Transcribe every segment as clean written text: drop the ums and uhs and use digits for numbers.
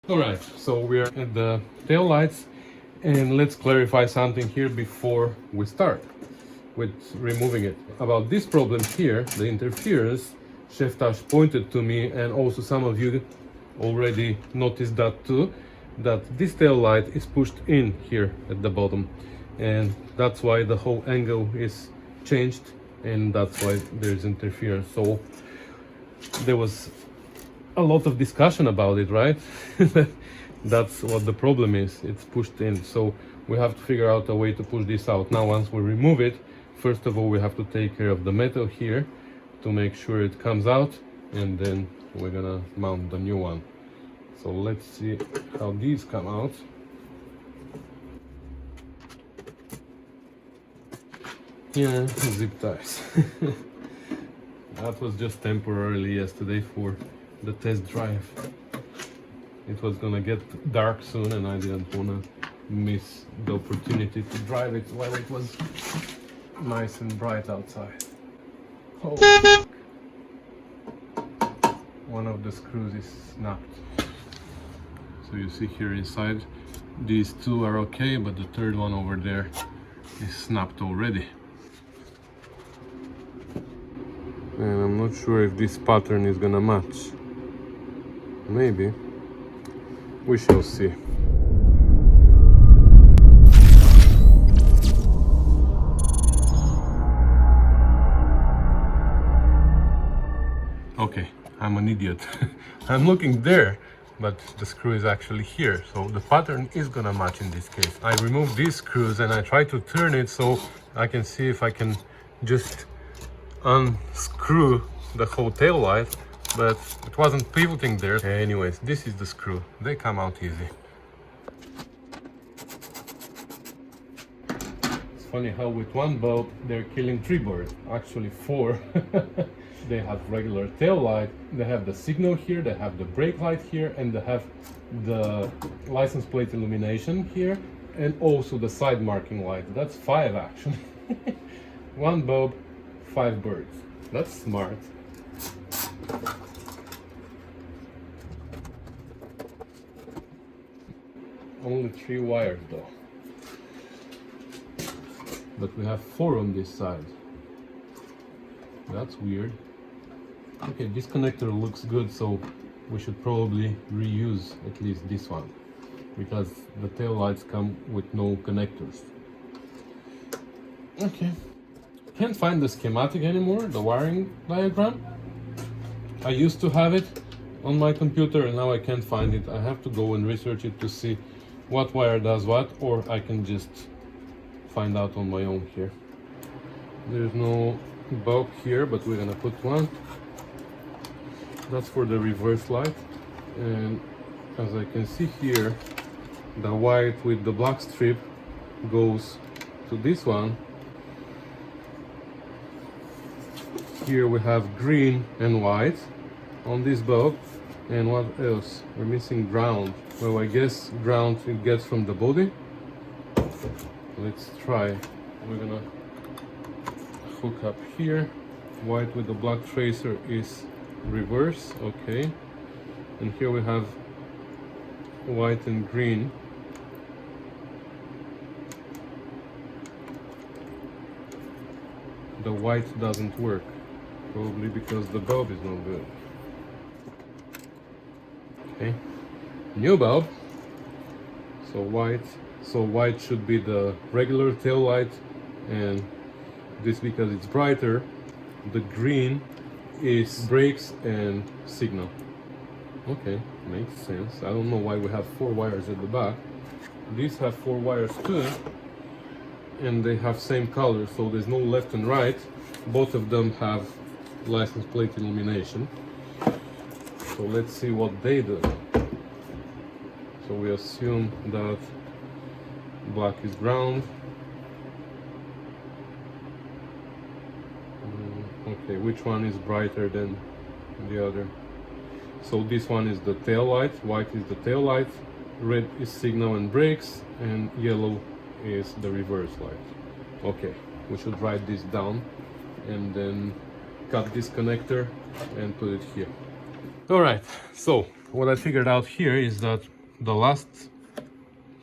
Alright, so we are at the tail lights, and let's clarify something here before we start with removing it. About this problem here, the interference, Chef Tash pointed to me, and also some of you already noticed that too, that this tail light is pushed in here at the bottom, and that's why the whole angle is changed, and that's why there's interference. So there was a lot of discussion about it, right? That's what the problem is, it's pushed in. So we have to figure out a way to push this out. Now once we remove it, first of all we have to take care of the metal here to make sure it comes out, and then we're gonna mount the new one. So let's see how these come out. Yeah, zip ties. That was just temporarily yesterday for the test drive. It was gonna get dark soon and I didn't wanna miss the opportunity to drive it while it was nice and bright outside. Oh, one of the screws is snapped. So you see here inside, these two are okay, but the third one over there is snapped already. And I'm not sure if this pattern is gonna match. Maybe. We shall see. Okay, I'm an idiot. I'm looking there, but the screw is actually here. So the pattern is gonna match in this case. I removed these screws and I try to turn it so I can see if I can just unscrew the whole tail light, but it wasn't pivoting there. Anyways, this is the screw. They come out easy. It's funny how with one bulb they're killing 3 birds, actually 4. They have regular tail light, they have the signal here, they have the brake light here, and they have the license plate illumination here, and also the side marking light. That's 5 actually. One bulb, 5 birds. That's smart. Only 3 wires though. But we have 4 on this side. That's weird. Okay, this connector looks good, so we should probably reuse at least this one, because the tail lights come with no connectors. Okay. Can't find the schematic anymore, the wiring diagram. I used to have it on my computer and now I can't find it. I have to go and research it to see what wire does what, or I can just find out on my own here. There's no bulb here, but we're gonna put one. That's for the reverse light, and as I can see here, the white with the black strip goes to this one. Here we have green and white on this bulb. And what else? We're missing ground. Well, I guess ground it gets from the body. Let's try. We're gonna hook up here. White with the black tracer is reverse, okay. And here we have white and green. The white doesn't work. Probably because the bulb is no good. Okay, new bulb. So white should be the regular tail light, and this, because it's brighter, the green is brakes and signal. Okay, makes sense. I don't know why we have 4 wires at the back. These have 4 wires too, and they have same color, so there's no left and right. Both of them have license plate illumination. So let's see what they do. So we assume that black is ground. Okay, which one is brighter than the other? So this one is the tail light, white is the tail light, red is signal and brakes, and yellow is the reverse light. Okay, we should write this down and then cut this connector and put it here. All right, so what I figured out here is that the last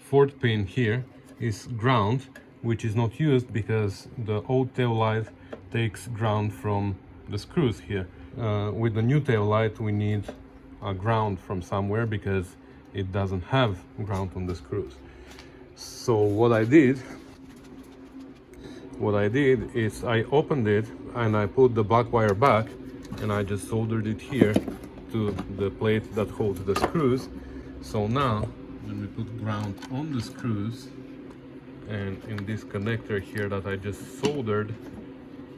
fourth pin here is ground, which is not used because the old tail light takes ground from the screws here. With the new tail light we need a ground from somewhere because it doesn't have ground on the screws. So what I did is I opened it and I put the black wire back and I just soldered it here to the plate that holds the screws. So now when we put ground on the screws and in this connector here that I just soldered,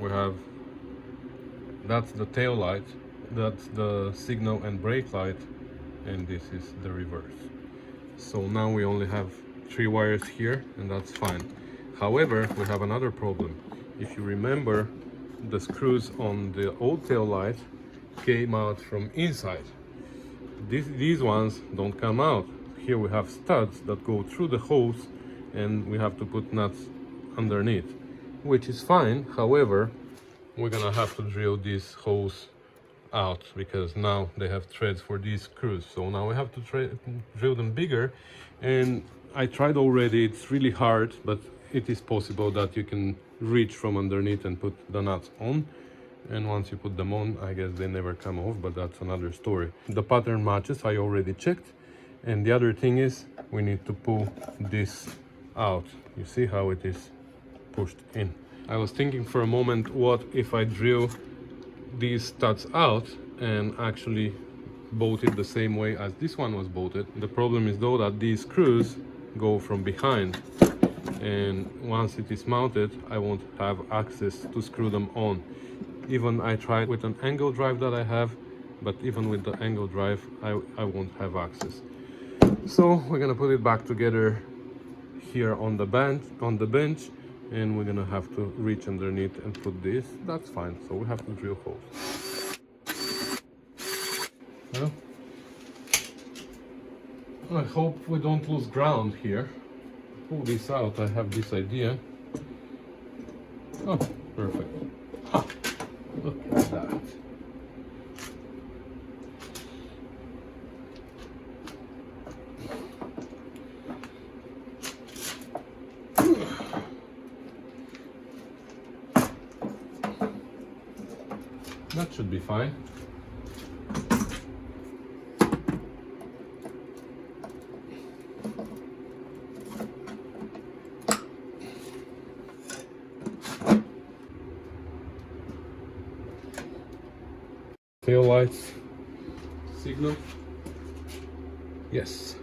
we have, that's the tail light, that's the signal and brake light, and this is the reverse. So now we only have 3 wires here and that's fine. However, we have another problem. If you remember, the screws on the old tail light came out from inside. These ones don't come out. Here we have studs that go through the hose and we have to put nuts underneath, which is fine. However, we're gonna have to drill these holes out because now they have threads for these screws. So now we have to drill them bigger, and I tried already. It's really hard, but it is possible that you can reach from underneath and put the nuts on. And once you put them on, I guess they never come off, but that's another story. The pattern matches, I already checked. And the other thing is we need to pull this out. You see how it is pushed in. I was thinking for a moment, what if I drill these studs out and actually bolt it the same way as this one was bolted. The problem is though that these screws go from behind, and once it is mounted I won't have access to screw them on. Even I tried with an angle drive that I have, but even with the angle drive I won't have access. So we're gonna put it back together here on the bench, and we're gonna have to reach underneath and put this. That's fine. So we have to drill holes. Well, I hope we don't lose ground here. Pull this out. I have this idea. Oh, perfect. Ha! Look at that. That should be fine. Taillights signal. Yes.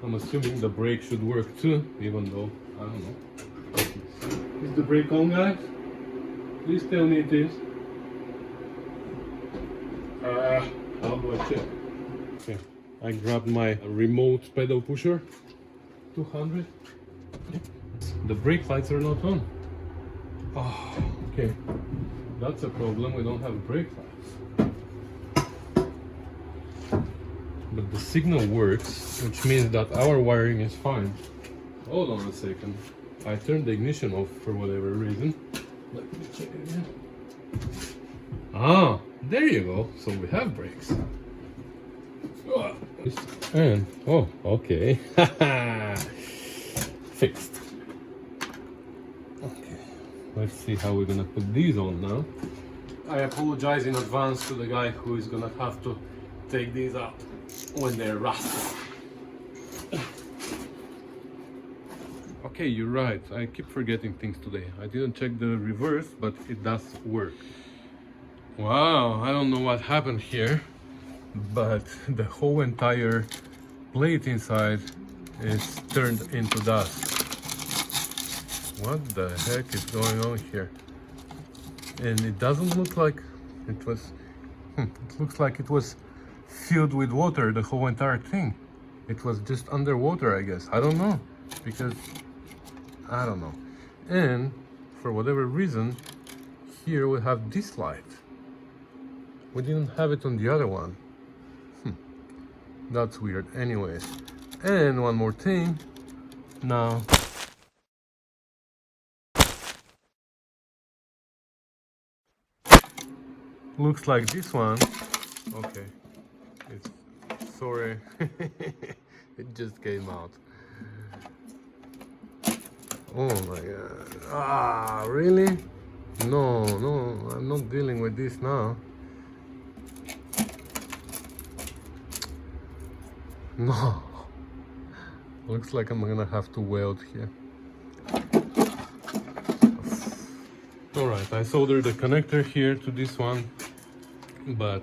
I'm assuming the brake should work too, even though I don't know. Is the brake on, guys? Please tell me it is. How do I check? Okay, I grabbed my remote pedal pusher, 200. The brake lights are not on. Oh, okay, that's a problem. We don't have brake lights. But the signal works, which means that our wiring is fine. Hold on a second. I turned the ignition off for whatever reason. Let me check it again. Ah, there you go. So we have brakes. And oh, okay. Fixed. Okay. Let's see how we're gonna put these on now. I apologize in advance to the guy who is gonna have to take these out when they're rusty. Okay, you're right. I keep forgetting things today. I didn't check the reverse, but it does work. Wow, I don't know what happened here, but the whole entire plate inside is turned into dust. What the heck is going on here? And it doesn't look like it was... it looks like it was filled with water, the whole entire thing. It was just underwater, I guess. I don't know, because... I don't know. And for whatever reason, here we have this light. We didn't have it on the other one. That's weird. Anyways, and one more thing. Now, looks like this one. Okay, it's sorry. It just came out. Oh my god. Ah, really? No, I'm not dealing with this now. No. Looks like I'm gonna have to weld here. Alright, I soldered the connector here to this one, but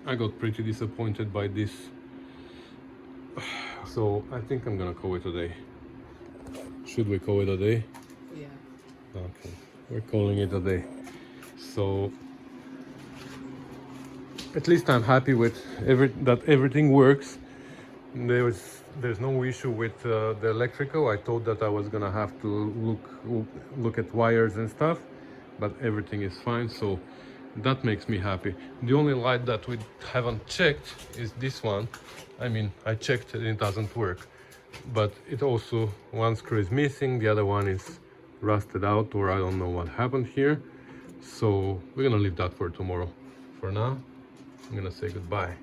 I got pretty disappointed by this. So I think I'm gonna call it a day. Should we call it a day? Yeah. Okay, we're calling it a day. So at least I'm happy with that everything works. There's no issue with the electrical. I thought that I was gonna have to look at wires and stuff, but everything is fine, so that makes me happy. The only light that we haven't checked is this one. I mean, I checked and it doesn't work, but it also, one screw is missing, the other one is rusted out, or I don't know what happened here. So we're gonna leave that for tomorrow. For now, I'm gonna say goodbye.